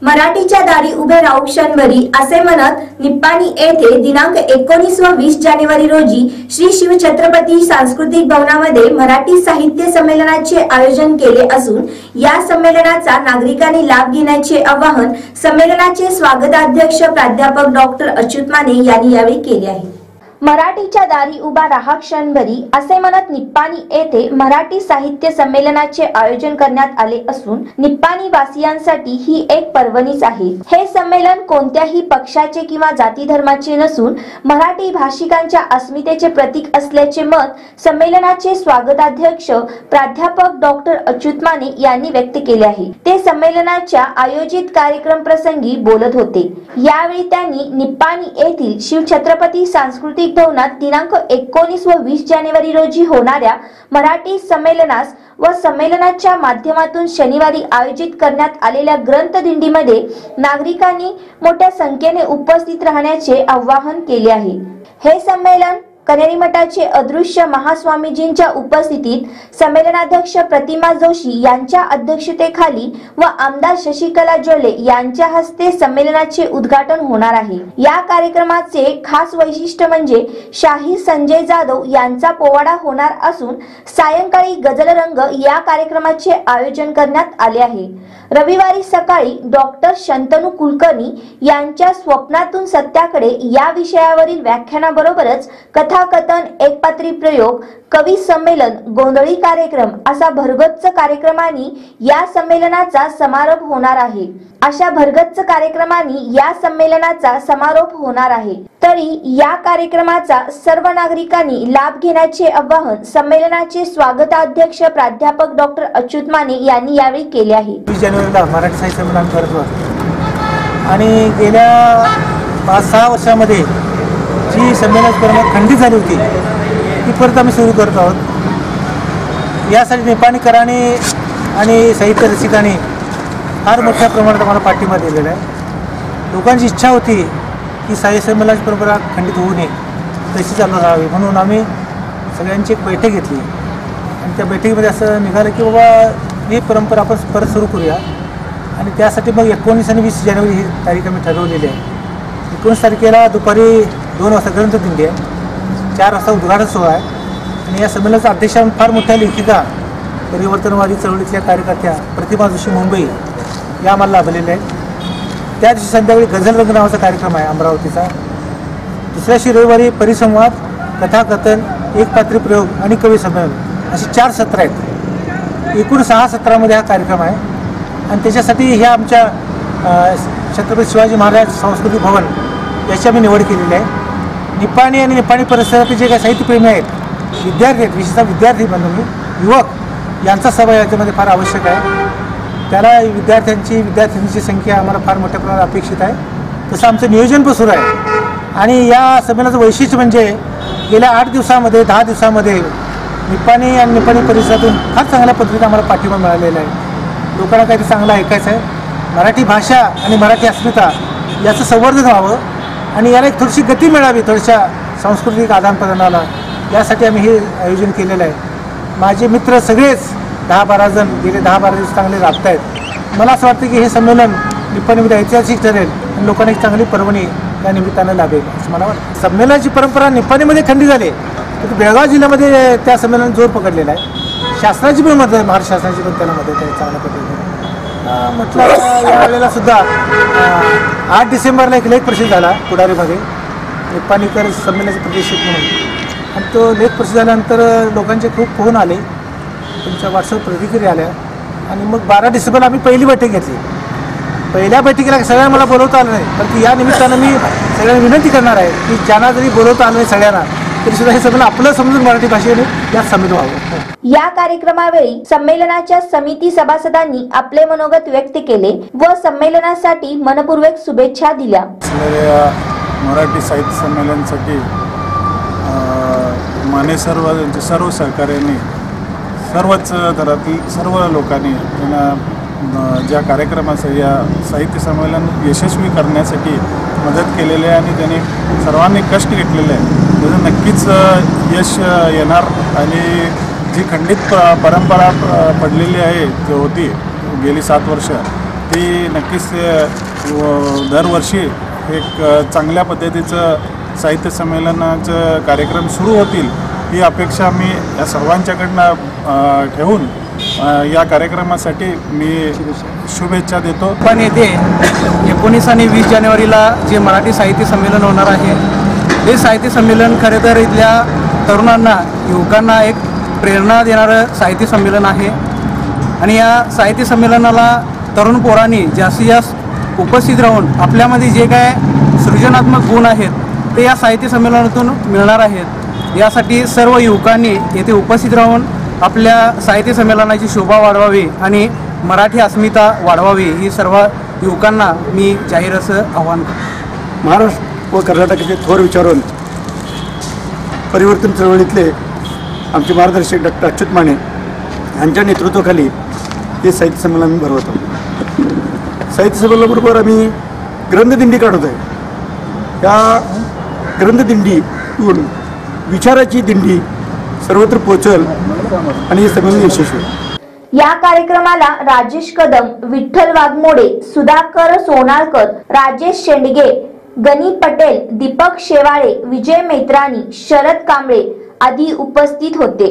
मराठीच्या दारी उभे राहू क्षणभरी असे म्हणत निप्पाणी येथे दिनांक 19 व 20 जानेवारी रोजी श्री शिव छत्रपती सांस्कृतिक भवनामध्ये मराठी साहित्य संमेलनाचे आयोजन केले असून या संमेलनाचा नागरिकांनी लाभ घेण्याचे आवाहन संमेलनाचे स्वागताध्यक्ष प्राध्यापक डॉक्टर अच्युत माने यांनी यावेळी केले आहे। मराठीच्या दारी उभा राहा क्षणभरी असे म्हणत निप्पाणी येथे मराठी साहित्य संमेलनाचे आयोजन करण्यात आले असून निप्पाणी वासियांसाठी ही एक पर्वणीच आहे। हे संमेलन कोणत्याही पक्षाचे किंवा जाती धर्माचे नसून मराठी भाषिकांच्या अस्मितेचे प्रतीक असल्याचे मत संमेलनाचे स्वागताध्यक्ष प्राध्यापक डॉक्टर अच्युत माने यांनी व्यक्त केले आहे। ते संमेलनाच्या आयोजित कार्यक्रम प्रसंगी बोलत होते। यावेळी त्यांनी निप्पाणी येथील शिव छत्रपती सांस्कृतिक भवनात दिनांक 19 व 20 जानेवारी रोजी होणाऱ्या मराठी संमेलनास व संमेलनाच्या माध्यमातून शनिवारी आयोजित करण्यात आलेल्या ग्रंथदिंडीमध्ये नागरिकांनी मोठ्या संख्येने उपस्थित राहण्याचे आवाहन केले आहे। हे संमेलन कनेरी मठाचे अदृश्य महास्वामीजींच्या उपस्थितीत संमेलनाध्यक्ष प्रतिमा जोशी यांच्या अध्यक्षतेखाली व आमदार शशिकला जोले यांच्या हस्ते संमेलनाचे उद्घाटन होणार आहे। या कार्यक्रमाचे खास वैशिष्ट्य म्हणजे शाहीर संजय जाधव यांचा पोवाडा होणार असून सायंकाळी गझल रंग या कार्यक्रमाचे आयोजन करण्यात आले आहे। रविवारी सकाळी डॉक्टर शंतनू कुलकर्णी यांच्या स्वप्नातून सत्याकडे या विषयावरील व्याख्यानाबरोबरच कथाकथन, एकपात्री प्रयोग, कवी संमेलन, गोंधळी कार्यक्रम असा भरगच्च कार्यक्रमांनी या संमेलनाचा समारोप होणार आहे। अशा भरगच्च कार्यक्रमांनी या संमेलनाचा समारोप होणार आहे। तरी या कार्यक्रमाचा सर्व नागरिकांनी लाभ घेण्याचे आवाहन संमेलनाचे स्वागताध्यक्ष प्राध्यापक डॉक्टर अच्युत माने यांनी यावेळी केले आहे। 20 जानेवारीला मराठी साहित्य संमेलन करत होतो आणि गेल्या 5-6 वर्षांमध्ये जी संमेलन परंपरा खंडित झाली होती ती परत आम्ही सुरू करत आहोत। यासाठी निप्पाणीकरांनी आणि साहित्य रसिकांनी फार मोठ्या प्रमाणात आम्हाला पाठिंबा दिलेला आहे। लोकांची इच्छा होती की साहित्य संमेलनाची परंपरा खंडित होऊ नये, तशी चालू राहावी, म्हणून आम्ही सगळ्यांची एक बैठक घेतली आणि त्या बैठकीमध्ये असं निघालं की बाबा ही परंपरा आपण परत सुरू करूया। आणि त्यासाठी मग 19 आणि 20 जानेवारी ही तारीख आम्ही ठरवलेली आहे। 19 तारखेला दुपारी 2 वाजता ग्रंथदिंडी आहे, 4 वाजता उद्घाटन सोहळा आहे आणि या संमेलनाचा अध्यक्ष फार मोठ्या लेखिका, परिवर्तनवादी चळवळीतल्या कार्यकर्त्या प्रतिमा जोशी मुंबई या आम्हाला लाभलेल्या आहेत। त्या दिवशी संध्याकाळी गझल रंग नावाचा कार्यक्रम आहे अमरावतीचा। दुसऱ्या दिवशी रविवारी परिसंवाद, कथाकथन, एकपात्री प्रयोग आणि कवी संमेलन अशी 4 सत्र आहेत। एकूण 6 सत्रामध्ये हा कार्यक्रम आहे आणि त्याच्यासाठी ह्या आमच्या छत्रपती शिवाजी महाराज सांस्कृतिक भवन याची आम्ही निवड केलेली आहे। निप्पाणी आणि निप्पाणी परिसरातील जे काही साहित्यप्रेमी आहेत, विद्यार्थी आहेत, विशेषतः विद्यार्थी बंधू, युवक यांचा सहभाग याच्यामध्ये फार आवश्यक आहे। त्याला विद्यार्थ्यांची संख्या आम्हाला फार मोठ्या प्रमाणात अपेक्षित आहे। तसं आमचं नियोजन पण सुरू आहे आणि या संमेलनाचं वैशिष्ट्य म्हणजे गेल्या 8 दिवसामध्ये 10 दिवसामध्ये निप्पाणी आणि निप्पाणी परिसरातून फार चांगल्या पद्धतीने आम्हाला पाठिंबा मिळालेला आहे। लोकांना काहीतरी चांगलं ऐकायचं आहे, मराठी भाषा आणि मराठी अस्मिता याचं संवर्धन व्हावं आणि याला एक थोडीशी गती मिळावी, थोड्याशा सांस्कृतिक आदानप्रदानाला, यासाठी आम्ही हे आयोजन केलेलं आहे। माझे मित्र सगळेच 10-12 जण गेले 10-12 दिवस चांगले राबत आहेत। मला असं वाटतं की हे संमेलन निप्पाणीमध्ये ऐतिहासिक ठरेल आणि लोकांना एक चांगली पर्वणी या निमित्तानं लाभेल असं मला वाटतं। संमेलनाची परंपरा निप्पाणीमध्ये खंडित झाली, तर बेळगाव जिल्ह्यामध्ये त्या संमेलनात जोर पकडलेला आहे। शासनाची पण मदत आहे, महाराष्ट्र शासनाची पण त्याला मदत आहे चांगल्या पद्धतीने। म्हटलं यावेळेला सुद्धा 8 डिसेंबरला एक लेख प्रसिद्ध झाला पुढारीमध्ये, निप्पाणीकर संमेलनाचे प्रतिष्ठित म्हणून, आणि तो लेख प्रसिद्ध झाल्यानंतर लोकांचे खूप फोन आले, तुमच्या व्हॉट्सअप प्रतिक्रिया आल्या आणि मग 12 डिसेंबरला आम्ही पहिली बैठक घेतली। पहिल्या बैठकीला सगळ्यांना मला बोलवता आलं नाही, परंतु या निमित्तानं मी सगळ्यांना विनंती करणार आहे की ज्यांना जरी बोलवता आलं नाही सगळ्यांना, तरी सुद्धा हे संमेलन आपलं समजून मराठी भाषेने यात सामील व्हावं। या कार्यक्रमावेळी संमेलनाच्या समिती सभासदांनी आपले मनोगत व्यक्त केले व संमेलनासाठी मनपूर्वक शुभेच्छा दिल्या। मराठी साहित्य संमेलनासाठी माने सर्व सहकार्यांनी, सर्वच थरातील सर्व लोकांनी ज्या कार्यक्रमाचं या साहित्य संमेलन यशस्वी करण्यासाठी मदत केलेली आहे आणि त्यांनी सर्वांनी कष्ट घेतलेले आहे, त्याचं नक्कीच यश येणार। आणि जी खंडित परंपरा पडलेली आहे, जी होती गेली 7 वर्ष, ती नक्कीच दरवर्षी एक चांगल्या पद्धतीचं साहित्य संमेलनाचं कार्यक्रम सुरू होतील ही अपेक्षा मी या सर्वांच्याकडनं ठेवून या कार्यक्रमासाठी मी शुभेच्छा देतो. पण येथे 19 आणि 20 जानेवारीला जे मराठी साहित्य संमेलन होणार आहे हे साहित्य संमेलन खरे तर इथल्या तरुणांना युवकांना एक प्रेरणा देणारं साहित्य संमेलन आहे आणि या साहित्य संमेलनाला तरुण पोरांनी जास्तीत जास्त उपस्थित राहून आपल्यामध्ये जे काय सृजनात्मक गुण आहेत ते या साहित्य संमेलनातून मिळणार आहेत. यासाठी सर्व युवकांनी येथे उपस्थित राहून आपल्या साहित्य संमेलनाची शोभा वाढवावी आणि मराठी अस्मिता वाढवावी ही सर्व युवकांना मी जाहीर असं आवाहन करतो. महाराष्ट्र व कर्नाटकाचे थोर विचारून परिवर्तन चळवळीतले आमचे मार्गदर्शक डॉक्टर अच्युत माने यांच्या नेतृत्वाखाली हे साहित्य संमेलन भरवतो. साहित्य संमेलनाबरोबर आम्ही ग्रंथदिंडी काढत आहे. या ग्रंथदिंडीतून विचाराची दिंडी सर्वत्र पोहोचल आणि हे संमेलन यशस्वी होईल. या कार्यक्रमाला राजेश कदम, विठ्ठल वाघमोडे, सुधाकर सोनाळकर, राजेश शेंडगे, गणी पटेल, दीपक शेवाळे, विजय मैत्रानी, शरद कांबळे आदी उपस्थित होते.